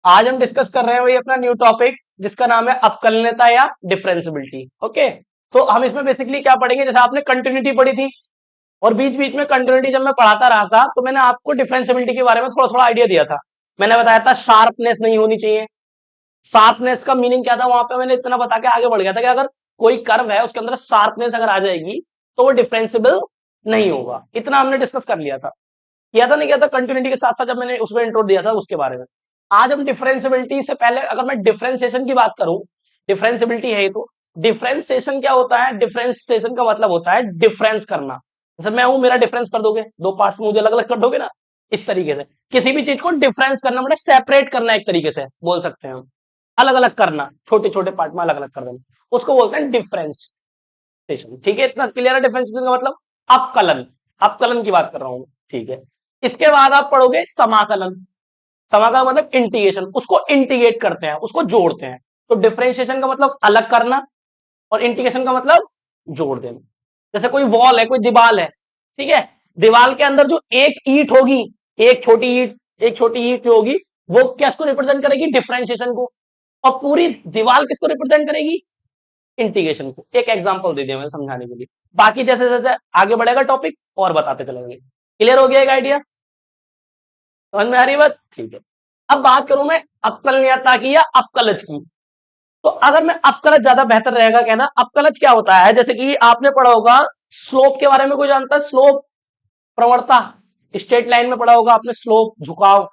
आज हम डिस्कस कर रहे हैं वही अपना न्यू टॉपिक जिसका नाम है अवकलनीयता या डिफरेंशियबिलिटी। ओके, तो हम इसमें बेसिकली क्या पढ़ेंगे, जैसे आपने कंटिन्यूटी पढ़ी थी और बीच बीच में कंटिन्यूटी जब मैं पढ़ाता रहा था तो मैंने आपको डिफरेंशियबिलिटी के बारे में थोड़ा थोड़ा आइडिया दिया था। मैंने बताया था शार्पनेस नहीं होनी चाहिए। शार्पनेस का मीनिंग क्या था वहां पे मैंने इतना बता के आगे बढ़ गया था कि अगर कोई कर्व है उसके अंदर शार्पनेस अगर आ जाएगी तो वो डिफरेंशियबल नहीं होगा। इतना हमने डिस्कस कर लिया था। किया था नहीं किया था कंटिन्यूटी के साथ साथ जब मैंने उसमें इंट्रो दिया था उसके बारे में। आज हम डिफरेंशियबिलिटी से पहले अगर मैं डिफरेंशिएशन की बात करूं, डिफरेंशियबिलिटी है तो डिफरेंशिएशन क्या होता है? डिफरेंशिएशन का मतलब होता है डिफरेंस करना। जैसे मैं हूं, मेरा डिफरेंस कर दोगे, दो पार्ट्स में मुझे अलग अलग कर दोगे ना, इस तरीके से किसी भी चीज को डिफरेंस करना मतलब सेपरेट करना, एक तरीके से बोल सकते हैं हम। अलग अलग करना, छोटे छोटे पार्ट में अलग अलग कर देना, उसको बोलते हैं डिफरेंशिएशन। ठीक है, इतना क्लियर है डिफरेंशिएशन का मतलब। अपकलन, अपकलन की बात कर रहा हूं। ठीक है, इसके बाद आप पढ़ोगे समाकलन। समाकलन मतलब इंटीग्रेशन, उसको इंटीग्रेट करते हैं, उसको जोड़ते हैं। तो डिफरेंशिएशन का मतलब अलग करना और इंटीग्रेशन का मतलब जोड़ देना। जैसे कोई वॉल है, कोई दीवार है, ठीक है, दीवार के अंदर जो एक ईंट होगी, एक छोटी ईंट, एक छोटी ईंट जो होगी वो किसको रिप्रेजेंट करेगी? डिफरेंशिएशन को। और पूरी दीवार किसको रिप्रेजेंट करेगी? इंटीग्रेशन को। एक एग्जांपल दे दिया मैंने समझाने के लिए। बाकी जैसे जैसे आगे बढ़ेगा टॉपिक और बताते चलेंगे। क्लियर हो गया एक आइडिया? समझ में आ रही बात? ठीक है। अब बात करूं मैं अपकलनीयता की या अपकलज की। तो अगर मैं अपकलज ज्यादा बेहतर रहेगा कहना। अपकलज क्या होता है? जैसे कि आपने पढ़ा होगा स्लोप के बारे में, कोई जानता है? स्लोप, प्रवणता। स्ट्रेट लाइन में पढ़ा होगा आपने स्लोप, झुकाव,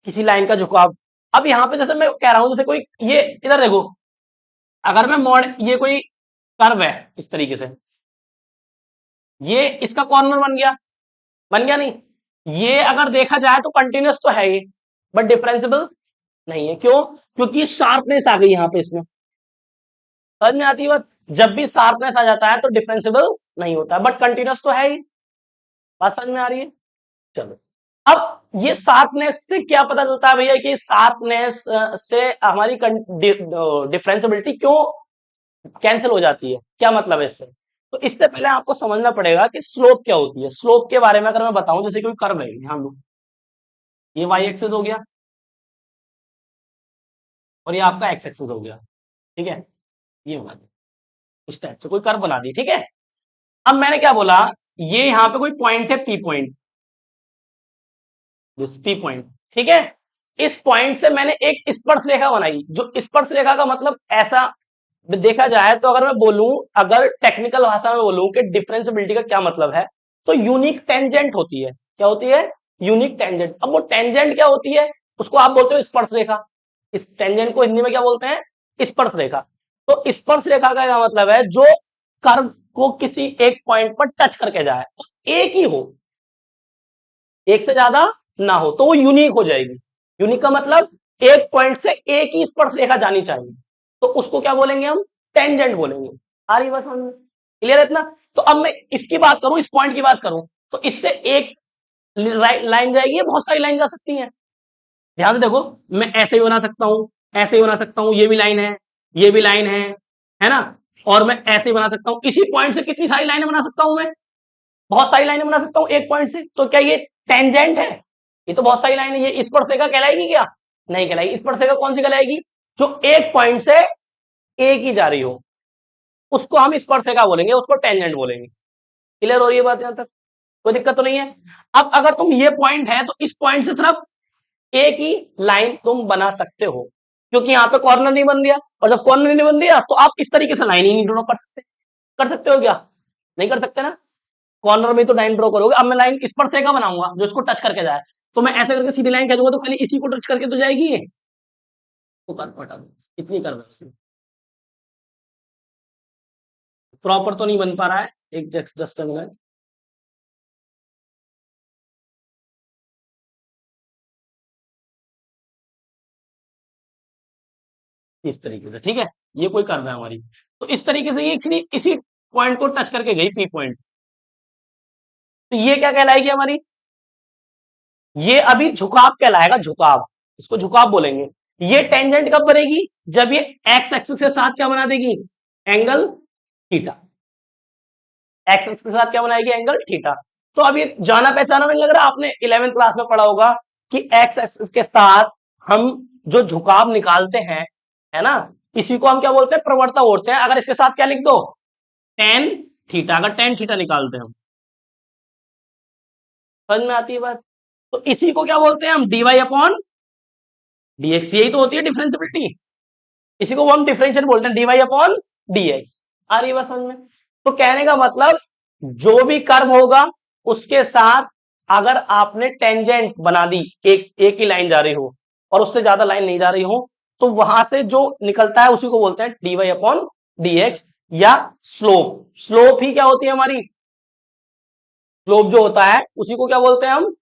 किसी लाइन का झुकाव। अब यहां पे जैसे मैं कह रहा हूं, जैसे कोई ये इधर देखो, अगर मैं ये कोई कर्व है इस तरीके से, ये इसका कॉर्नर बन गया, बन गया नहीं? ये अगर देखा जाए तो कंटिन्यूस तो है ये, बट डिफरेंशियबल नहीं है। क्यों? क्योंकि शार्पनेस आ गई यहां पे इसमें। समझ में आती है बात? जब भी शार्पनेस आ जाता है तो डिफरेंशियबल नहीं होता है, बट कंटिन्यूस तो है ही। बात समझ में आ रही है? चलो, अब ये शार्पनेस से क्या पता चलता है भैया कि शार्पनेस से हमारी डिफरेंशियबिलिटी क्यों कैंसिल हो जाती है? क्या मतलब है इससे? तो इससे पहले आपको समझना पड़ेगा कि स्लोप क्या होती है। स्लोप के बारे में अगर मैं बताऊं, जैसे कोई कर्व है, ध्यान दो, ये वाई एक्सेस हो गया और ये आपका एक्स एक्सेस हो गया। ठीक है, ये होगा इस टाइप से कोई कर्व बना दी। ठीक है, अब मैंने क्या बोला, ये यहां पे कोई पॉइंट है P point, this P point. ठीक है, इस पॉइंट से मैंने एक स्पर्श रेखा बनाई। जो स्पर्श रेखा का मतलब ऐसा देखा जाए तो अगर मैं बोलूं, अगर टेक्निकल भाषा में बोलूं कि डिफरेंशियबिलिटी का क्या मतलब है, तो यूनिक टेंजेंट होती है। क्या होती है? Unique tangent. अब वो टेंजेंट क्या होती है? उसको आप बोलते हो स्पर्श रेखा। इस टेंजेंट को हिंदी में क्या बोलते हैं? स्पर्श रेखा। तो स्पर्श रेखा का क्या मतलब है? जो कर्व को किसी एक पॉइंट पर टच करके जाए, एक ही हो, एक से ज्यादा ना हो, तो वो यूनिक हो जाएगी। यूनिक का मतलब एक पॉइंट से एक ही स्पर्श रेखा जानी चाहिए, तो उसको क्या बोलेंगे हम? टेंजेंट बोलेंगे। आ रही बस समझ में? क्लियर है इतना? तो अब मैं इसकी बात करूं, इस पॉइंट की बात करूं, तो इससे एक लाइन जाएगी, बहुत सारी लाइन जा सकती है। ध्यान से देखो, मैं ऐसे ही बना सकता हूं, ऐसे ही बना सकता हूं, ये भी लाइन है, ये भी लाइन है ना? और मैं ऐसे ही बना सकता हूं, इसी पॉइंट से कितनी सारी लाइनें बना सकता हूं मैं? बहुत सारी लाइनें बना सकता हूं एक पॉइंट से। तो क्या ये टेंजेंट है? ये तो बहुत सारी लाइनें, ये स्पर्शरेखा कहलाएगी क्या? नहीं कहलाएगी। स्पर्शरेखा कौन सी कहलाएगी? जो एक पॉइंट से एक ही जा रही हो, उसको हम स्पर्शरेखा बोलेंगे, उसको टेंजेंट बोलेंगे। क्लियर हो रही है बात यहां तक? कोई दिक्कत तो नहीं है? अब अगर तुम ये पॉइंट है तो इस पॉइंट से सिर्फ एक ही लाइन तुम बना सकते हो, क्योंकि यहां पे कॉर्नर नहीं बन दिया। और जब कॉर्नर नहीं बन दिया तो आप इस तरीके से लाइन ही नहीं ड्रॉ कर सकते। कर सकते हो क्या? नहीं कर सकते ना? कॉर्नर में तो लाइन ड्रॉ करोगे। अब मैं लाइन स्पर्शरेखा बनाऊंगा जो इसको टच करके जाए, तो मैं ऐसे करके सीधी लाइन कह दूंगा तो खाली इसी को टच करके तो जाएगी ये। तो कर हटा दो, इतनी कर दो। प्रॉपर तो नहीं बन पा रहा है, एक जस्ट मिनट। इस तरीके से, ठीक है, ये कोई कर्व है हमारी। तो इस तरीके से ये इसी पॉइंट को टच करके गई, पी पॉइंट। तो ये क्या कहलाएगी हमारी? ये अभी झुकाव कहलाएगा, झुकाव। इसको झुकाव बोलेंगे। ये टेंजेंट कब बनेगी? जब ये एक्स एक्सिस के साथ क्या बना देगी? Angle theta. एक्स एक्सिस के साथ क्या बनाएगी? Angle theta. तो अब ये जाना पहचाना नहीं लग रहा? आपने 11वीं क्लास में पढ़ा होगा कि एक्स एक्सिस के साथ हम जो झुकाव निकालते हैं, है ना, इसी को हम क्या बोलते हैं, प्रवणता बोलते हैं। अगर इसके साथ क्या लिख दो, टेन थीटा, अगर टेन थीटा निकालते हैं हम, समझ में आती है बात। तो इसी को क्या बोलते हैं हम, डीवाई अपॉन डीएक्स, यही तो होती है डिफरेंशियबिलिटी, इसी को हम डिफरेंशियल बोलते हैं, डीवाई अपॉन डीएक्स। आ रही है बात समझ में। तो कहने का मतलब जो भी कर्व होगा उसके साथ अगर आपने टेंजेंट बना दी, एक ही लाइन जा रही हो और उससे ज्यादा लाइन नहीं जा रही हो, तो वहां से जो निकलता है उसी को बोलते हैं डीवाई अपॉन डीएक्स, या स्लोप। स्लोप ही क्या होती है हमारी, स्लोप जो होता है उसी को क्या बोलते हैं हम,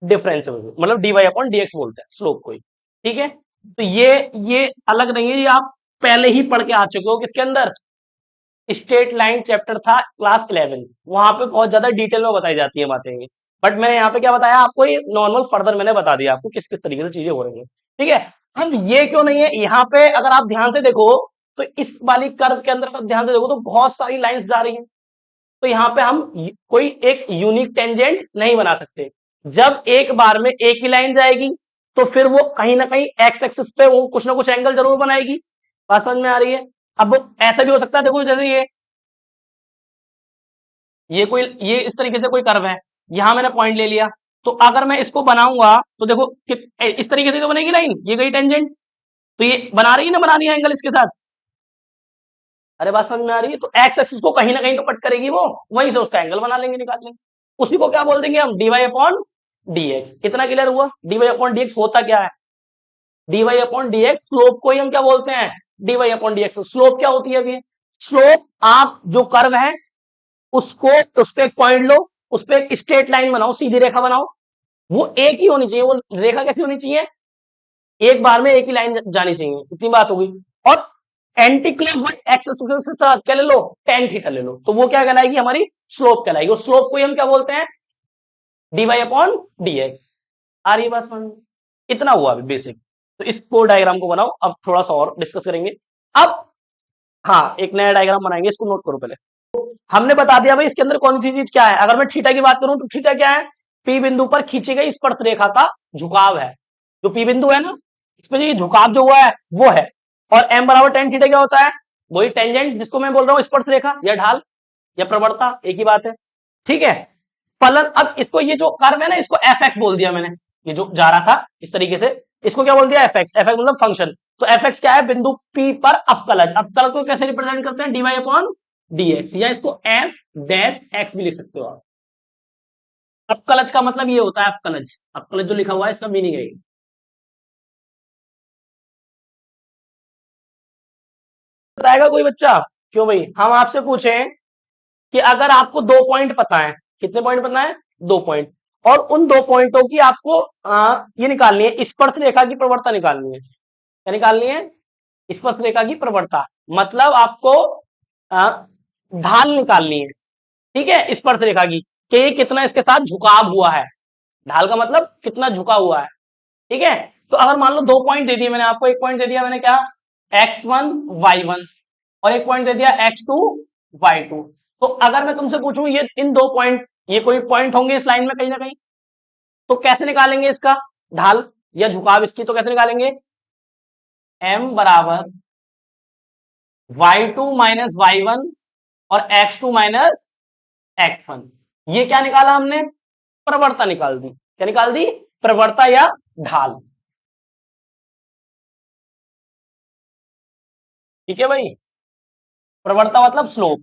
डिफरेंशियल, मतलब डीवाई अपॉन डीएक्स बोलते हैं स्लोप को ही। ठीक है, तो ये अलग नहीं है, ये आप पहले ही पढ़ के आ चुके हो किसके अंदर, स्ट्रेट लाइन चैप्टर था क्लास 11, वहां पे बहुत ज्यादा डिटेल में बताई जाती है बातें ये। बट मैंने यहाँ पे क्या बताया आपको, ये नॉर्मल फर्दर मैंने बता दिया आपको किस किस तरीके से चीजें हो रही है। ठीक है, अब ये क्यों नहीं है यहाँ पे, अगर आप ध्यान से देखो तो इस वाली कर्व के अंदर आप ध्यान से देखो तो बहुत सारी लाइंस जा रही हैं, तो यहाँ पे हम कोई एक यूनिक टेंजेंट नहीं बना सकते। जब एक बार में एक ही लाइन जाएगी तो फिर वो कहीं ना कहीं एक्स एक्सिस पे वो कुछ ना कुछ एंगल जरूर बनाएगी। बात समझ में आ रही है। अब ऐसा भी हो सकता है, देखो जैसे ये इस तरीके से कोई कर्व है, यहां मैंने पॉइंट ले लिया, तो अगर मैं इसको बनाऊंगा तो देखो इस तरीके से तो बनेगी लाइन, ये गई टेंजेंट, तो ये बना रही है ना, बना रही है एंगल इसके साथ। अरे बात समझ में आ रही है। तो एक्स एक्सिस को कहीं ना कहीं तो कट करेगी वो, वहीं से उसका एंगल बना लेंगे, निकाल लेंगे। उसी को क्या बोल देंगे हम, डीवाई अपॉन डीएक्स। कितना क्लियर हुआ, डीवाई अपॉन डीएक्स होता क्या है, डीवाई अपॉन डीएक्स स्लोप को ही हम क्या बोलते हैं, डीवाई अपॉन डीएक्स। स्लोप क्या होती है अभी, स्लोप आप जो कर्व है उसको, उस पे एक पॉइंट लो, उस पे एक स्ट्रेट लाइन बनाओ, सीधी रेखा बनाओ, वो एक ही होनी चाहिए। वो रेखा कैसी होनी चाहिए, एक बार में एक ही लाइन जानी चाहिए, इतनी बात होगी। और एंटी क्लॉकवाइज एक्स एक्सिस के साथ क्या ले लो, टेन थीटा ले लो, तो वो क्या कहलाएगी, हमारी स्लोप कहलाएगी। और स्लोप को ही हम क्या बोलते हैं, डीवाई अपॉन डीएक्स। आ रही है बात समझ में। इतना हुआ अभी बेसिक। तो इस कोड डायग्राम को बनाओ, अब थोड़ा सा और डिस्कस करेंगे। अब हाँ, एक नया डायग्राम बनाएंगे, इसको नोट करो पहले। हमने बता दिया भाई इसके अंदर कौन सी चीज क्या है। अगर मैं थीटा की बात करूं तो थीटा क्या है, पी बिंदु पर खींची गई स्पर्श रेखा का झुकाव है। जो पी बिंदु है ना, इस पे ये झुकाव जो हुआ है वो है। और एम बराबर टेन थीटा क्या होता है, वही टेंजेंट जिसको मैं बोल रहा हूँ स्पर्श रेखा या ढाल या प्रवणता, एक ही बात है। ठीक है, फलन, अब इसको ये जो कर्व है ना, इसको एफ एक्स बोल दिया मैंने, ये जो जा रहा था इस तरीके से, इसको क्या बोल दिया, एफ एक्स। एफ एक्स मतलब फंक्शन। तो एफ एक्स क्या है, बिंदु पी पर अपकलज। अपकलज को कैसे रिप्रेजेंट करते हैं, डीवाई अपॉन डीएक्स, या इसको एफ डैश एक्स भी लिख सकते हो आप। अपकलज का मतलब ये होता है, अपकलज, अपकलज जो लिखा हुआ है इसका मीनिंग है ये। बताएगा कोई बच्चा, क्यों भाई, हम आपसे पूछें कि अगर आपको दो पॉइंट पता है, कितने पॉइंट पता है, दो पॉइंट, और उन दो पॉइंटों की आपको ये निकालनी है, स्पर्श रेखा की प्रवणता निकालनी है। क्या निकालनी है, स्पर्श रेखा की प्रवणता, मतलब आपको आ, ढाल निकालनी है। ठीक है, स्पर्श रेखा की, कि ये कितना इसके साथ झुकाव हुआ है, ढाल का मतलब कितना झुका हुआ है। ठीक है, तो अगर मान लो दो पॉइंट दे दिए मैंने आपको, एक पॉइंट दे दिया मैंने क्या, x1 y1, और एक पॉइंट दे दिया x2 y2। तो अगर मैं तुमसे पूछूं ये इन दो पॉइंट, ये कोई पॉइंट होंगे इस लाइन में कहीं ना कहीं, तो कैसे निकालेंगे इसका ढाल या झुकाव इसकी, तो कैसे निकालेंगे, m बराबर y2 माइनस y1 और x2 माइनस x1। ये क्या निकाला हमने, प्रवणता निकाल दी। क्या निकाल दी, प्रवणता या ढाल। ठीक है भाई, प्रवणता मतलब स्लोप।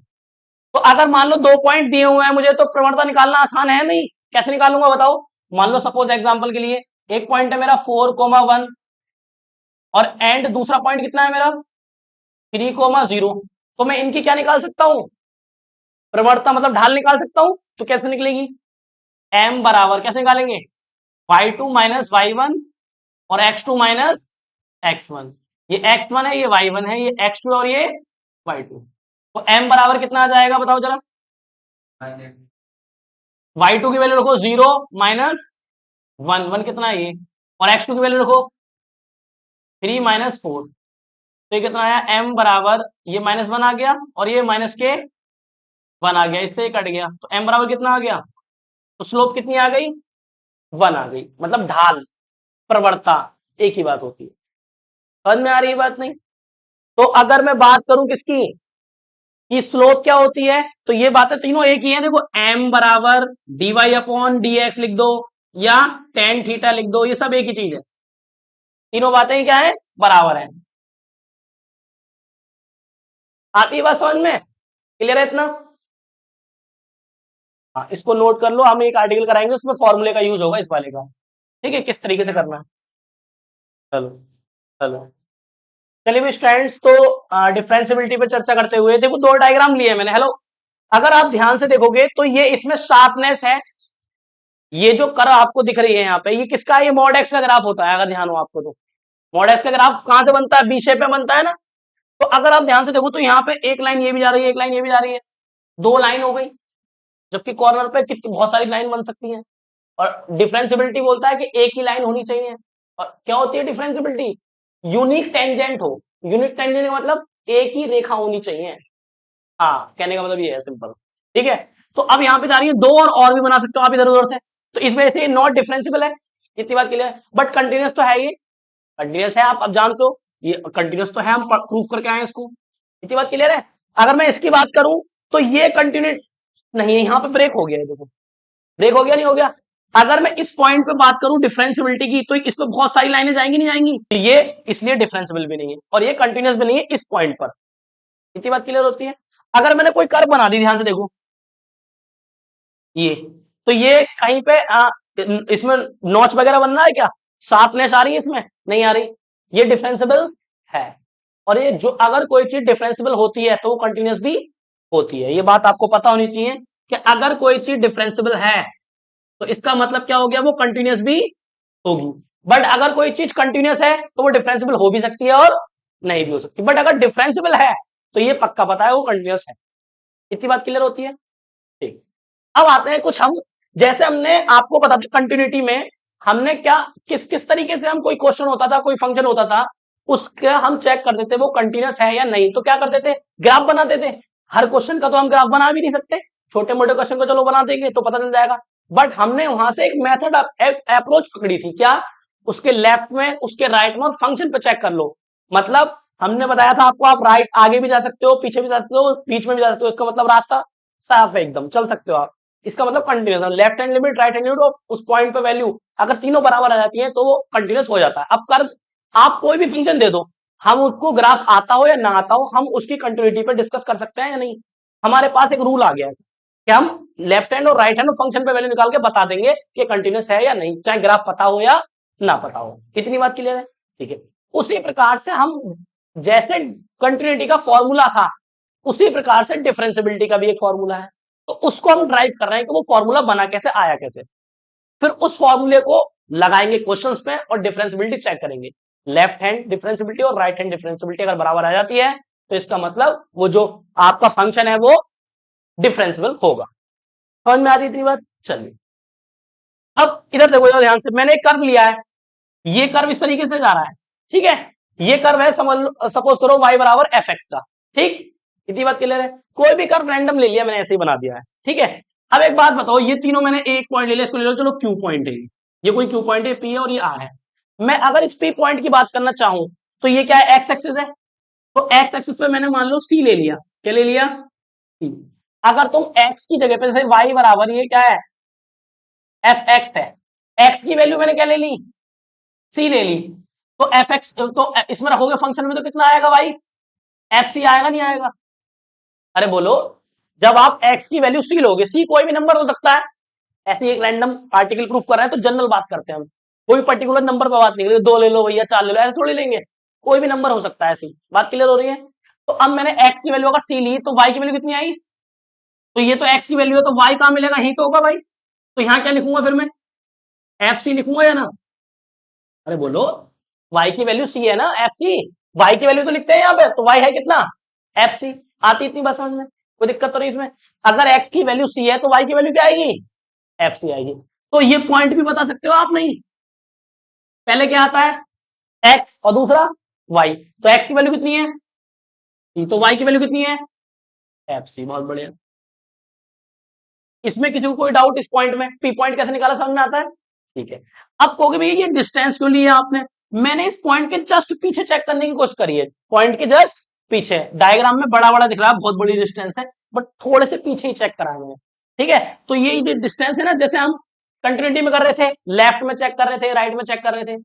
तो अगर मान लो दो पॉइंट दिए हुए हैं मुझे, तो प्रवणता निकालना आसान है नहीं, कैसे निकालूंगा बताओ। मान लो सपोज एग्जांपल के लिए एक पॉइंट है मेरा 4,1, और एंड दूसरा पॉइंट कितना है मेरा 3,0, तो मैं इनकी क्या निकाल सकता हूं, प्रवणता मतलब ढाल निकाल सकता हूं। तो कैसे निकलेगी, m बराबर कैसे निकालेंगे, y2 माइनस y1 और x2 माइनस x1। ये x1 है, ये y1 है, ये x2 और ये y2। तो m बराबर कितना आ जाएगा बताओ जरा, y2 की वैल्यू रखो 0 माइनस 1, 1 कितना है ये, और x2 की वैल्यू रखो 3 माइनस 4। तो ये कितना आया, m बराबर ये -1 आ गया और ये माइनस के 1 आ गया, इससे ये कट गया, तो m बराबर कितना आ गया, तो स्लोप कितनी आ गई, 1 आ गई। मतलब ढाल, प्रवणता, एक ही बात होती है। समझ में आ रही है बात नहीं? तो अगर मैं बात करूं किसकी, कि स्लोप क्या होती है, तो ये बातें तीनों एक ही है। देखो m बराबर dy अपॉन dx लिख दो या tan थीटा लिख दो, ये सब एक ही चीज है। तीनों बातें ही क्या है, बराबर है। आती है बात समझ में? क्लियर है इतना? हाँ, इसको नोट कर लो, हम एक आर्टिकल कराएंगे उसमें फॉर्मूले का यूज होगा इस वाले का। ठीक है, किस तरीके से करना है। चलो चलो, चलिए भी स्टूडेंट्स, तो डिफरेंशियबिलिटी पे चर्चा करते हुए देखो दो डायग्राम लिए मैंने। हेलो, अगर आप ध्यान से देखोगे तो ये इसमें शार्पनेस है, ये जो कर्व आपको दिख रही है यहाँ पे, ये किसका है, ये मॉड एक्स का ग्राफ होता है। अगर ध्यान हो आपको तो मॉड एक्स का ग्राफ कहां से बनता है, बी शेप में बनता है ना। तो अगर आप ध्यान से देखो तो यहाँ पे एक लाइन ये भी जा रही है, एक लाइन ये भी जा रही है, दो लाइन हो गई। जबकि कॉर्नर पे कितनी बहुत सारी लाइन बन सकती है। और डिफरेंशियबिलिटी बोलता है कि एक ही लाइन होनी चाहिए। और क्या होती है डिफरेंशियबिलिटी, यूनिक टेंजेंट हो। यूनिक टेंजेंट का मतलब एक ही रेखा होनी चाहिए। हाँ, कहने का मतलब ये है, सिंपल। ठीक है, तो अब यहाँ पे जा रही है दो, और भी बना सकते हो आप इधर उधर से। तो इस वजह से नॉट डिफरेंशिबल है, इतनी बात क्लियर है। बट कंटिन्यूस तो है, ये कंटिन्यूस है, आप अब जानते हो ये कंटिन्यूस तो है, हम प्रूफ करके आए हैं इसको। इतनी बात क्लियर है। अगर मैं इसकी बात करूं तो ये कंटिन्यू नहीं है, यहाँ पे ब्रेक हो गया है, देखो ब्रेक हो गया, नहीं हो गया। अगर मैं इस पॉइंट पे बात करूं डिफरेंशियबिलिटी की, तो इस पे बहुत सारी लाइनें जाएंगी, नहीं जाएंगी, तो ये इसलिए डिफरेंशिबल भी नहीं है, और ये कंटिन्यूस भी नहीं है इस पॉइंट पर। इतनी बात क्लियर होती है। अगर मैंने कोई कर्व बना दी, ध्यान से देखो ये, तो ये कहीं पे इसमें नॉच वगैरह बन रहा है क्या, शार्पनेस आ रही है इसमें, नहीं आ रही, ये डिफरेंशिबल है। और ये जो अगर कोई चीज डिफरेंशिबल होती है तो वो कंटिन्यूस भी होती है, ये बात आपको पता होनी चाहिए कि अगर कोई चीज डिफरेंशिबल है तो इसका मतलब क्या हो गया, वो कंटिन्यूस भी होगी। बट अगर कोई चीज कंटिन्यूस है तो वो डिफरेंशिबल हो भी सकती है और नहीं भी हो सकती। बट अगर डिफरेंशिबल है तो ये पक्का पता है वो कंटिन्यूस है। इतनी बात क्लियर होती है। ठीक, अब आते हैं कुछ हम, जैसे हमने आपको बता कंटिन्यूटी में हमने क्या किस किस तरीके से हम कोई क्वेश्चन होता था, कोई फंक्शन होता था, उसका हम चेक करते थे वो कंटिन्यूस है या नहीं। तो क्या करते थे, ग्राफ बनाते थे। हर क्वेश्चन का तो हम ग्राफ बना भी नहीं सकते, छोटे मोटे क्वेश्चन को चलो बना देंगे तो पता चल जाएगा। बट हमने वहां से एक मेथड अप्रोच पकड़ी थी, क्या, उसके लेफ्ट में उसके राइट में और फंक्शन पे चेक कर लो। मतलब हमने बताया था आपको, आप राइट आगे भी जा सकते हो, पीछे भी जा सकते हो, बीच में भी जा सकते हो, इसका मतलब रास्ता साफ है, एकदम चल सकते हो आप। इसका मतलब continuous, left hand limit right hand limit, उस पॉइंट पे वैल्यू अगर तीनों बराबर आ जाती है तो वो कंटिन्यूस हो जाता है। अब कर आप कोई भी फंक्शन दे दो, हम उसको ग्राफ आता हो या ना आता हो, हम उसकी कंटिन्यूटी पे डिस्कस कर सकते हैं या नहीं। हमारे पास एक रूल आ गया है कि हम लेफ्ट हैंड और राइट हैंड फंक्शन पे वैल्यू निकाल के बता देंगे कि कंटिन्यूस है या नहीं, चाहे ग्राफ पता हो या ना पता हो। इतनी बात क्लियर है। ठीक है, उसी प्रकार से हम, जैसे कंटिन्यूटी का फॉर्मूला था, उसी प्रकार से डिफरेंशियबिलिटी का भी एक फॉर्मूला है। तो उसको हम ड्राइव कर रहे हैं कि वो फॉर्मूला बना कैसे, आया कैसे। फिर उस फॉर्मूले को लगाएंगे क्वेश्चंस में और डिफरेंशियबिलिटी चेक करेंगे। लेफ्ट हैंड डिफरेंशियबिलिटी और राइट हैंड डिफरेंशियबिलिटी अगर बराबर आ जाती है तो इसका मतलब वो जो आपका फंक्शन है वो डिफरेंशियबल होगा। समझ में आती है इतनी बात? चलिए, अब इधर देखो ध्यान से, मैंने एक कर्व लिया है, ये कर्व इस तरीके से जा रहा है। ठीक है, ये कर्व है, समझ सपोज करो y बराबर एफ एक्स का। ठीक, इतनी बात क्लियर है। कोई भी कर्व रैंडम ले लिया मैंने, ऐसे ही बना दिया है। ठीक है, अब एक बात बताओ, ये तीनों मैंने एक पॉइंट ले लिया, इसको ले लो, चलो क्यू पॉइंट है, ये कोई क्यू पॉइंट है, पी है और ये आर है। मैं अगर इस पी पॉइंट की बात करना चाहूं तो ये क्या है, एक्स एक्सिस है। तो एक्स एक्सिस पे मैंने मान लो सी ले लिया, क्या ले लिया, सी। अगर तुम एक्स की जगह पे, जैसे वाई बराबर ये क्या है, एफ एक्स है, एक्स की वैल्यू मैंने क्या ले ली, सी ले ली, तो एफ एक्स तो इसमें रखोगे फंक्शन में तो कितना आएगा भाई, एफ सी आएगा, नहीं आएगा? अरे बोलो, जब आप एक्स की वैल्यू सी लोगे, सी कोई भी नंबर हो सकता है, ऐसे एक रैंडम आर्टिकल प्रूफ कर रहे हैं तो जनरल बात करते हैं हम, कोई पर्टिकुलर नंबर पर बात नहीं करेंगे, दो ले लो भैया, चार ले लो, ऐसे थोड़ी लेंगे, कोई भी नंबर हो सकता है। ऐसी बात क्लियर हो रही है। तो अब मैंने एक्स की वैल्यू अगर सी ली तो वाई की वैल्यू कितनी आई, तो ये तो एक्स की वैल्यू है तो वाई कहां मिलेगा, यही तो होगा भाई। तो यहां क्या लिखूंगा फिर मैं, एफ सी लिखूंगा या ना? अरे बोलो, y की वैल्यू c है ना, एफ सी, y की वैल्यू तो लिखते हैं यहाँ पे, तो y है कितना, एफ सी। आती इतनी बात समझ में, कोई दिक्कत तो नहीं इसमें। अगर x की वैल्यू c है तो y की वैल्यू क्या आएगी, एफ सी आएगी। तो ये पॉइंट भी बता सकते हो आप, नहीं पहले क्या आता है x और दूसरा y, तो x की वैल्यू कितनी है, तो y की वैल्यू कितनी है, एफ सी। बहुत बढ़िया, इसमें किसी को कोई डाउट इस पॉइंट में, पी पॉइंट कैसे निकाला समझ में आता है? ठीक है, अब कहोगे भैया ये डिस्टेंस क्यों लिया आपने, मैंने इस पॉइंट के जस्ट पीछे चेक करने की कोशिश करी है, पॉइंट के जस्ट पीछे। डायग्राम में बड़ा बड़ा दिख रहा है, बहुत बड़ी डिस्टेंस है, बट थोड़े से पीछे ही चेक करा है मैंने। ठीक है, तो ये जो डिस्टेंस है ना, जैसे हम कंटिन्यूटी में कर रहे थे, लेफ्ट में चेक कर रहे थे, राइट में चेक कर रहे थे,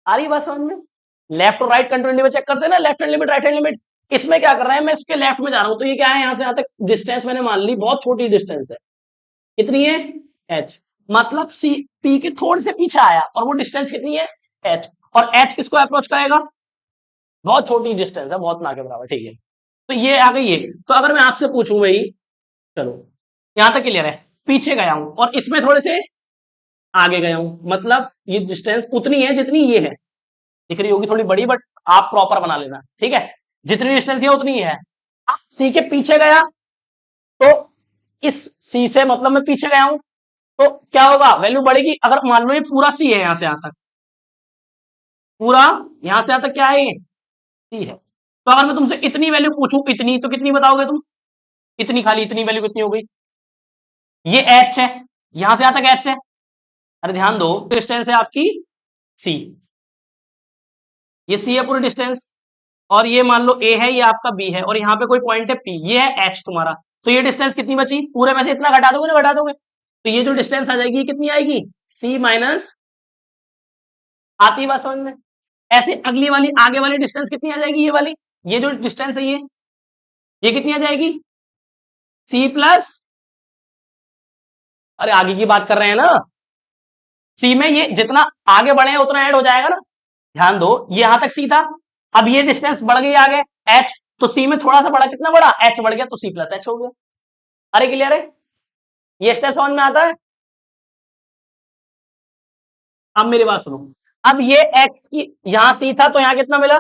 आ रही बात समझ में? लेफ्ट और राइट कंटिन्यूटी में चेक करते हैं ना, left hand limit, right hand limit. इसमें क्या कर रहे हैं, मैं इसके लेफ्ट में जा रहा हूं, तो ये क्या है, यहां से यहां तक डिस्टेंस मैंने मान ली बहुत छोटी डिस्टेंस है। कितनी है? एच। मतलब सी पी के थोड़े से पीछे आया, और वो डिस्टेंस कितनी है? एच। और एच किसको अप्रोच करेगा? बहुत छोटी डिस्टेंस है, बहुत ना के बराबर। ठीक है, तो ये आ गई है। तो अगर मैं आपसे पूछूं भाई, चलो यहां तक क्लियर है, पीछे गया हूं और इसमें थोड़े से आगे गया हूं, मतलब ये डिस्टेंस उतनी है जितनी ये है, दिख रही होगी थोड़ी बड़ी, बट आप प्रॉपर बना लेना। ठीक है, जितनी डिस्टेंस है उतनी ही है। अब सी के पीछे गया, तो इस सी से मतलब मैं पीछे गया हूं, तो क्या होगा, वैल्यू बढ़ेगी। अगर मान लो ये पूरा सी है, यहां से यहां तक पूरा, यहां से यहां तक क्या है, ये सी है। तो अगर मैं तुमसे इतनी वैल्यू पूछूं, इतनी, तो कितनी बताओगे तुम? इतनी, खाली इतनी वैल्यू कितनी हो गई? ये एच है, यहां से यहां तक एच है। अरे ध्यान दो, डिस्टेंस है आपकी सी, ये सी है पूरी डिस्टेंस, और ये मान लो ए है, ये आपका बी है, और यहाँ पे कोई पॉइंट है पी, ये है एच तुम्हारा। तो ये डिस्टेंस कितनी बची? पूरे में से इतना घटा दोगे ना, घटा दोगे, तो ये जो डिस्टेंस आ जाएगी कितनी आएगी? सी माइनस। आती है बात समझ में? ऐसे अगली वाली, आगे वाली डिस्टेंस कितनी आ जाएगी? ये वाली, ये जो डिस्टेंस है ये कितनी आ जाएगी? सी प्लस, अरे आगे की बात कर रहे हैं ना, सी में ये जितना आगे बढ़े हैं उतना ऐड हो जाएगा ना। ध्यान दो, ये यहां तक सी था, अब ये डिस्टेंस बढ़ गई आगे एच, तो सी में थोड़ा सा बढ़ा, कितना बढ़ा? एच बढ़ गया, तो सी प्लस एच हो गया। अरे क्लियर है? ये स्टेप समझ में आता है? अब मेरी बात सुनो, अब ये एक्स की, यहां सी था तो यहां कितना मिला?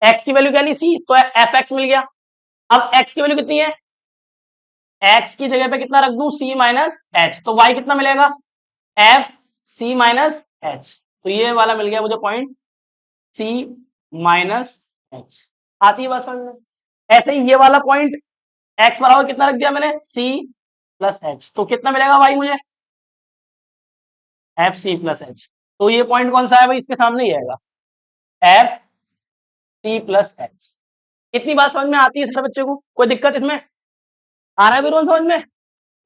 एक्स की वैल्यू क्या ली? सी, तो एफ एक्स मिल गया। अब एक्स की वैल्यू कितनी है? एक्स की जगह पे कितना रख दूं? सी माइनस एच, तो वाई कितना मिलेगा? F C minus H. तो ये वाला मिल गया मुझे पॉइंट, सी माइनस एच। आती है बात समझ में? ऐसे ही ये वाला पॉइंट एक्स बराबर कितना रख दिया मैंने? सी प्लस एच, तो कितना मिलेगा भाई मुझे? F C plus H. तो ये पॉइंट कौन सा है भाई? इसके सामने ही आएगा, एफ सी प्लस एच। इतनी बात समझ में आती है सर बच्चे को? कोई दिक्कत इसमें? आ रहा है विरोध समझ में?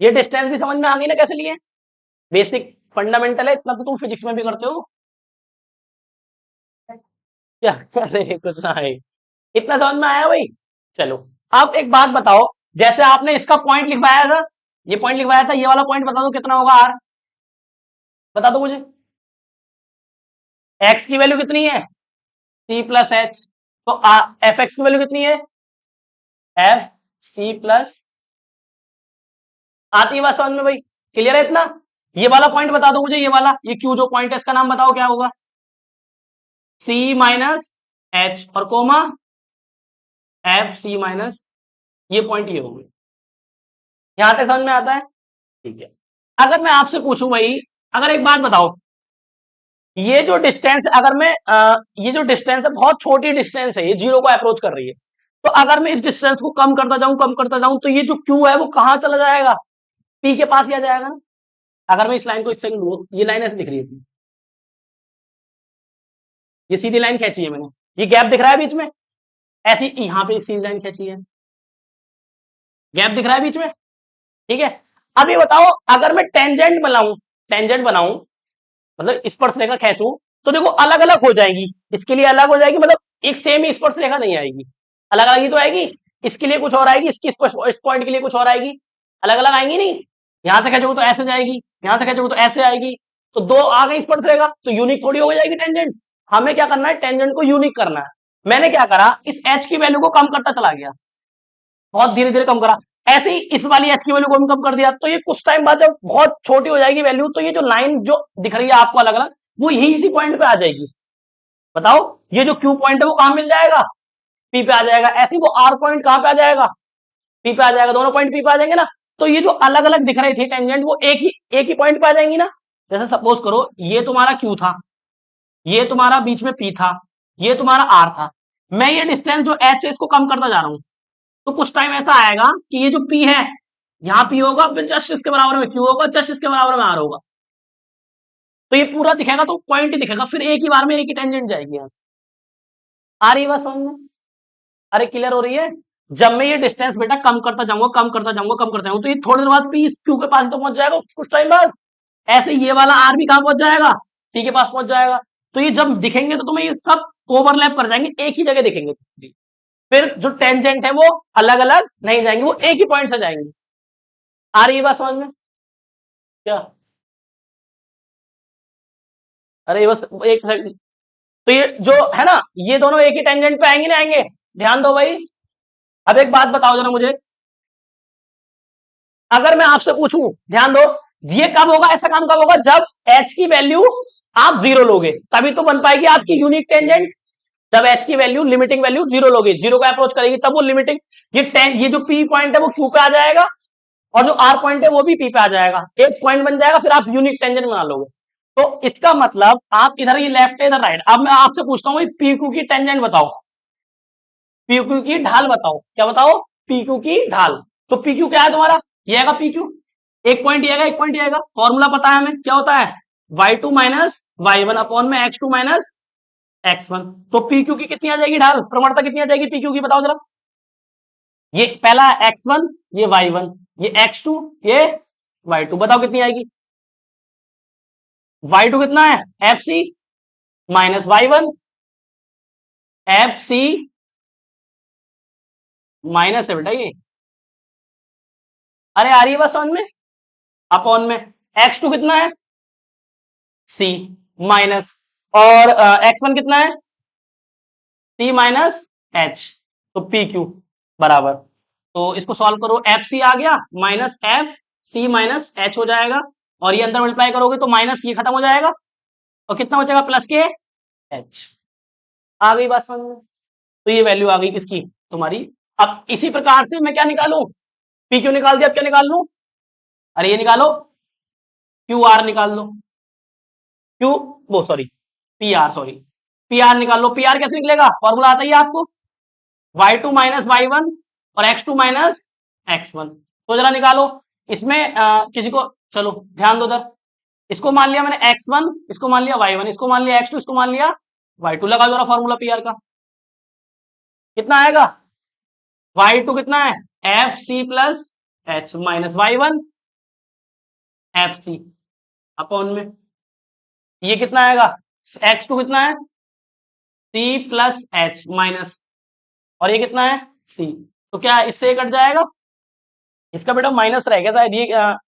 ये डिस्टेंस भी समझ में आ गई ना कैसे लिए? बेसिक फंडामेंटल है, इतना तो तुम फिजिक्स में भी करते हो क्या? अरे कुछ ना है, इतना समझ में आया भाई? चलो, अब एक बात बताओ, जैसे आपने इसका पॉइंट लिखवाया था, ये पॉइंट लिखवाया था, ये वाला पॉइंट बता दो कितना होगा आर, बता दो मुझे। एक्स की वैल्यू कितनी है? C plus H. तो एफ एक्स की वैल्यू कितनी है? F C plus. आती है बात समझ में भाई? क्लियर है इतना? ये वाला पॉइंट बता दो मुझे, ये वाला, ये क्यू जो पॉइंट है इसका नाम बताओ क्या होगा? सी माइनस एच और कोमा एफ सी माइनस, ये पॉइंट ये होंगे। यहां तक समझ में आता है? ठीक है, अगर मैं आपसे पूछूं भाई, अगर एक बात बताओ, ये जो डिस्टेंस, अगर मैं ये जो डिस्टेंस है बहुत छोटी डिस्टेंस है, ये जीरो को अप्रोच कर रही है, तो अगर मैं इस डिस्टेंस को कम करता जाऊं, कम करता जाऊं, तो ये जो क्यू है वो कहां चला जाएगा? पी के पास ही आ जाएगा ना। अगर मैं इस लाइन को एक सेकंड, ये लाइन ऐसे दिख रही है, ये सीधी लाइन खींची है मैंने, ये गैप दिख रहा है बीच में, ऐसी यहां पे सीधी लाइन खींची है, गैप दिख रहा है बीच में। ठीक है, अब ये बताओ, अगर मैं टेंजेंट बनाऊं, टेंजेंट बनाऊं, मतलब स्पर्श रेखा खींचूं, तो देखो अलग अलग हो जाएगी, इसके लिए अलग हो जाएगी, मतलब एक सेम ही स्पर्श रेखा नहीं आएगी, अलग अलग ही तो आएगी। इसके लिए कुछ और आएगी, इसकी इस पॉइंट के लिए कुछ और आएगी, अलग अलग आएंगी नहीं। यहां से खींचोगे तो ऐसे जाएगी, यहां से खींचोगे तो ऐसे आएगी, तो दो आ गई स्पर्श रेखा, तो यूनिक थोड़ी हो जाएगी टेंजेंट। हमें क्या करना है, टेंजेंट को यूनिक करना है। मैंने क्या करा, इस एच की वैल्यू को कम करता चला गया, बहुत धीरे धीरे कम करा, ऐसे ही इस वाली एच की वैल्यू को भी कम कर दिया, तो ये कुछ टाइम बाद जब बहुत छोटी हो जाएगी वैल्यू, तो ये जो लाइन जो दिख रही है आपको अलग अलग, वो यही इसी पॉइंट पे आ जाएगी। बताओ, ये जो क्यू पॉइंट है वो कहां मिल जाएगा? पी पे आ जाएगा। ऐसे ही वो आर पॉइंट कहां पे आ जाएगा? पी पे आ जाएगा, दोनों पॉइंट पी पे आ जाएंगे ना। तो ये जो अलग अलग दिख रही थी टेंजेंट, वो एक ही पॉइंट पे आ जाएंगी ना। जैसे सपोज करो, ये तुम्हारा क्यू था, ये तुम्हारा बीच में पी था, ये तुम्हारा आर था, मैं ये डिस्टेंस जो एच है इसको कम करता जा रहा हूं, तो कुछ टाइम ऐसा आएगा कि ये जो पी है, यहां पी होगा, फिर जस्ट इसके बराबर में क्यू होगा, जस्ट इसके बराबर में आर होगा। तो ये पूरा दिखेगा तो पॉइंट ही दिखेगा, फिर एक ही बार में एक ही टेंजेंट जाएगी यहां से। आ रही है बात समझ में? अरे क्लियर हो रही है? जब मैं ये डिस्टेंस बेटा कम करता जाऊंगा कम करता जाऊंगा कम करता जाऊंगा, तो ये थोड़ी देर बाद पी क्यू के पास तो पहुंच जाएगा कुछ टाइम बाद। ऐसे ये वाला आर भी कहां पहुंच जाएगा? पी के पास पहुंच जाएगा। तो ये जब दिखेंगे तो तुम्हें ये सब ओवरलैप कर जाएंगे, एक ही जगह दिखेंगे। फिर जो टेंजेंट है वो अलग अलग नहीं जाएंगे, वो एक ही पॉइंट से जाएंगे। आ रही है बात समझ में? क्या? अरे ये बस एक सेकंड। तो ये जो है ना, ये दोनों एक ही टेंजेंट पे आएंगे ना आएंगे? ध्यान दो भाई। अब एक बात बताओ जरा मुझे, अगर मैं आपसे पूछूं, ध्यान दो, ये कब होगा, ऐसा काम कब होगा? जब एच की वैल्यू आप जीरो लोगे तभी तो बन पाएगी आपकी यूनिक टेंजेंट। जब एच की वैल्यू लिमिटिंग वैल्यू जीरो लोगे, जीरो को अप्रोच करेगी, तब वो लिमिटिंग, ये जो पी पॉइंट है वो क्यू पे आ जाएगा, और जो आर पॉइंट है वो भी पी पे आ जाएगा, एक पॉइंट बन जाएगा, फिर आप यूनिक टेंजेंट बना लोगे। तो इसका मतलब आप इधर ये लेफ्ट है इधर राइट। अब मैं आपसे पूछता हूँ पी क्यू की टेंजेंट बताओ, पी क्यू की ढाल बताओ, क्या बताओ? पी क्यू की ढाल। तो पी क्यू क्या है तुम्हारा? ये आएगा पी क्यू, एक पॉइंट ये आएगा, एक पॉइंट ये आएगा। फॉर्मूला पता है हमें क्या होता है? y2 माइनस y1 अपॉन में x2 माइनस x1। तो पी क्यू की कितनी आ जाएगी ढाल, प्रवणता कितनी आ जाएगी पी क्यू की, बताओ जरा। ये पहला x1, ये y1, ये x2, ये y2, बताओ कितनी आएगी? y2 कितना है? F C minus y1, F C minus है बेटा ये। अरे आ रही है बस समझ में? अपॉन में x2 कितना है? सी माइनस, और x1 कितना है? C minus H. तो पी क्यू बराबर, तो इसको सॉल्व करो, एफ सी आ गया minus F C minus H हो जाएगा, और ये अंदर मल्टीप्लाई करोगे तो माइनस ये खत्म हो जाएगा, और कितना बचेगा? प्लस के एच। आ गई बात समझ में? तो ये वैल्यू आ गई किसकी? तुम्हारी। अब इसी प्रकार से मैं क्या निकालूं? पी क्यू निकाल दिया, अब क्या निकाल लूं? अरे ये निकालो, क्यू आर निकाल लो, क्यू, वो sorry, P R, sorry, P R निकाल लो। पी आर कैसे निकलेगा? फॉर्मूला आता ही है आपको, y2 माइनस y1 और x2 माइनस x1। तो जरा निकालो इसमें किसी को, चलो ध्यान दो उधर, इसको मान लिया मैंने x1, इसको मान लिया y1, इसको मान लिया x2, इसको मान लिया y2। लगा जरा फॉर्मूला पी आर का, कितना आएगा? y2 कितना है? F C plus H minus y1 F C upon में, ये कितना आएगा? x2 कितना है? सी प्लस एच माइनस, और ये कितना है? सी। तो क्या इससे ये कट जाएगा? इसका बेटा माइनस रहेगा शायद,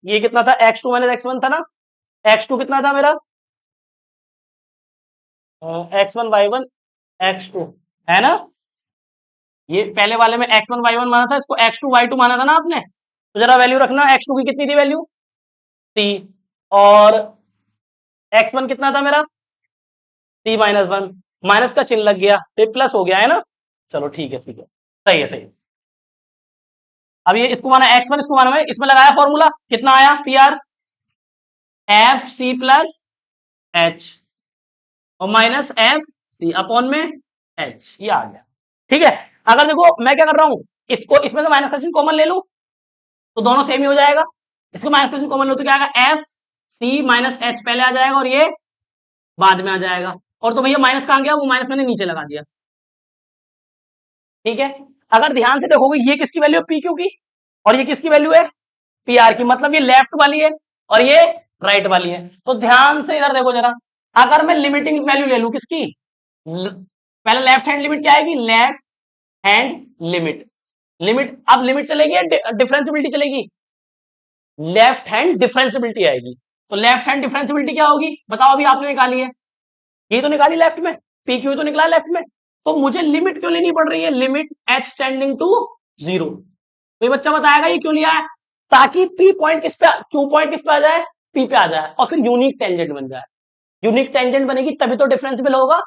ये कितना था? x2 माइनस x1 था ना। x2 कितना था मेरा? x1 y1 x2, है ना? ये पहले वाले में x1 y1 माना था, इसको x2 y2 माना था ना आपने। तो जरा वैल्यू रखना, x2 की कितनी थी वैल्यू? 3, और x1 कितना था मेरा? 3 - 1, माइनस का चिन्ह लग गया तो प्लस हो गया, है ना? चलो ठीक है, ठीक है, सही है, सही है। अब ये इसको माना x1, इसको माना, इसमें लगाया फॉर्मूला, कितना आया? P R F C plus H और माइनस एफ सी अपॉन में एच, ये आ गया। ठीक है, अगर देखो मैं क्या कर रहा हूं, इसको इसमें से माइनस का चिन्ह कॉमन ले लूं तो दोनों सेम ही हो जाएगा। इसको माइनस का चिन्ह कॉमन लो तो क्या आएगा? एफ सी माइनस एच पहले आ जाएगा और ये बाद में आ जाएगा। और तो भैया माइनस कहां गया? वो माइनस मैंने नीचे लगा दिया। ठीक है, अगर ध्यान से देखोगे ये किसकी वैल्यू है? पी क्यू की, और ये किसकी वैल्यू है? पी आर की। मतलब ये लेफ्ट वाली है और ये राइट वाली है। तो ध्यान से इधर देखो जरा, अगर मैं लिमिटिंग वैल्यू ले लू किसकी, पहले लेफ्ट हैंड लिमिट क्या आएगी? लेफ्ट हैंड लिमिट, लिमिट, अब लिमिट चलेगी या डिफरेंशियबिलिटी चलेगी? लेफ्ट हैंड डिफरेंशियबिलिटी आएगी। तो लेफ्ट हैंड डिफरेंशियबिलिटी क्या होगी बताओ? अभी आपने निकाली है, ये तो निकाली लेफ्ट में, पी क्यू तो निकला लेफ्ट में, तो मुझे लिमिट क्यों लेनी पड़ रही है? Limit H tending to 0। तो ये बच्चा बताएगा ये क्यों लिया है? ताकि पी पॉइंट किस पे, क्यू पॉइंट किस पे आ जाए? पी पे आ जाए, और फिर यूनिक टेंजेंट बन जाए। यूनिक टेंजेंट बनेगी तभी तो डिफरेंशियल होगा।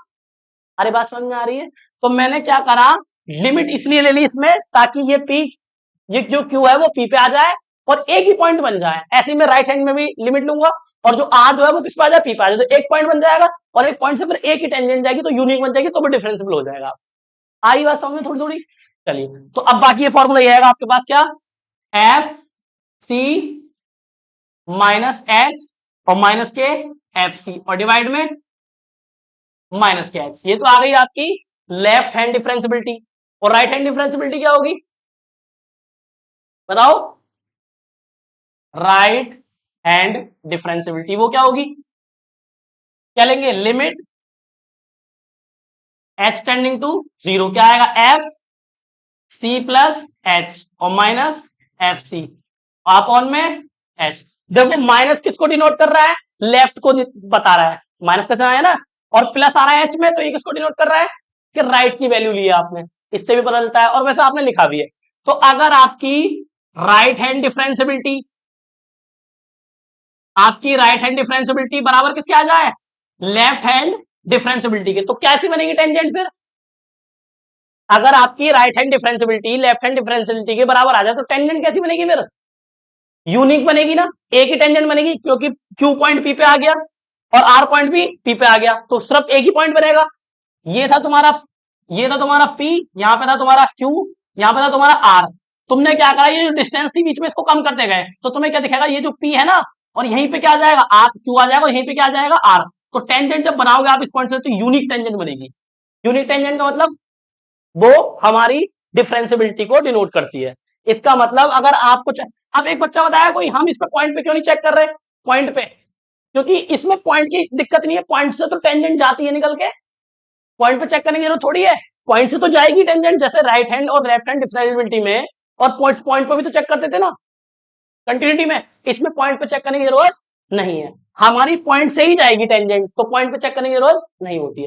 अरे बात समझ में आ रही है? तो मैंने क्या करा, लिमिट इसलिए ले ली इसमें ताकि ये पी, ये जो क्यू है वो पी पे आ जाए और एक ही पॉइंट बन जाए। ऐसे ही मैं राइट हैंड में भी लिमिट लूंगा, और जो आर जो है वो किस पे आ जाए? पी पे आ जाए, तो एक पॉइंट बन जाएगा, और एक पॉइंट से फिर एक ही टेंजेंट जाएगी तो यूनिक बन जाएगी, तो भी डिफरेंशियल हो जाएगा। आई बात समझ में थोड़ी थोड़ी? चलिए, तो अब बाकी ये फॉर्मूला ये आएगा आपके पास, क्या? एफ सी माइनस एच और माइनस के एफ सी और डिवाइड में माइनस के एच। ये तो आ गई आपकी लेफ्ट हैंड डिफरेंसिबिलिटी। और राइट हैंड डिफरेंसिबिलिटी क्या होगी बताओ? राइट हैंड डिफरेंसिबिलिटी वो क्या होगी? क्या लेंगे? Limit H tending to zero, क्या आएगा? एफ सी प्लस एच और माइनस एफ सी अपॉन में एच। देखो माइनस किसको डिनोट कर रहा है? लेफ्ट को बता रहा है, माइनस कैसे आया ना, और प्लस आ रहा है एच में, तो ये किसको डिनोट कर रहा है कि राइट की वैल्यू ली है आपने। इससे भी पता चलता है, और वैसे आपने लिखा भी है। तो अगर आपकी राइट हैंड डिफरेंसिबिलिटी बराबर किसके आ जाए? लेफ्ट हैंड डिफरेंसिबिलिटी के, तो कैसी बनेगी टेंजेंट फिर? अगर आपकी right hand differentiability left hand differentiability के बराबर आ जाए तो टेंजेंट कैसी बनेगी फिर? यूनिक बनेगी ना, एक ही टेंजेंट बनेगी, क्योंकि क्यू पॉइंट पी पे आ गया और आर पॉइंट भी पी पे आ गया, तो सिर्फ एक ही पॉइंट बनेगा। ये था तुम्हारा पी, यहां पे था तुम्हारा क्यू, यहां पे था तुम्हारा आर। तुमने क्या करा, ये जो डिस्टेंस थी बीच में इसको कम करते गए, तो तुम्हें क्या दिखेगा? ये जो पी है ना, और यहीं पे क्या आ जाएगा? आर क्यू आ जाएगा, और यहीं पे क्या आ जाएगा? आर। तो टेंजेंट जब बनाओगे आप इस पॉइंट से, तो यूनिक टेंजेंट बनेगी। यूनिक टेंजेंट का मतलब वो हमारी डिफरेंसिबिलिटी को डिनोट करती है। इसका मतलब अगर आप कुछ, अब एक बच्चा बताया कोई, हम इस पे पॉइंट पे क्यों नहीं चेक कर रहे? पॉइंट पे, क्योंकि इसमें पॉइंट की दिक्कत नहीं है, पॉइंट से तो टेंजेंट जाती है निकल के, पॉइंट पे चेक करने की जरूरत थोड़ी है। पॉइंट से तो जाएगी टेंजेंट, जैसे राइट हैंड और लेफ्ट हैंड डिफरेंसिबिलिटी में, और पॉइंट पे भी तो चेक करते थे ना कंटिन्यूटी में। इसमें पॉइंट पे चेक करने की जरूरत नहीं है, हमारी पॉइंट से ही जाएगी टेंजेंट, तो पॉइंट पे चेक करने की जरूरत नहीं होती है।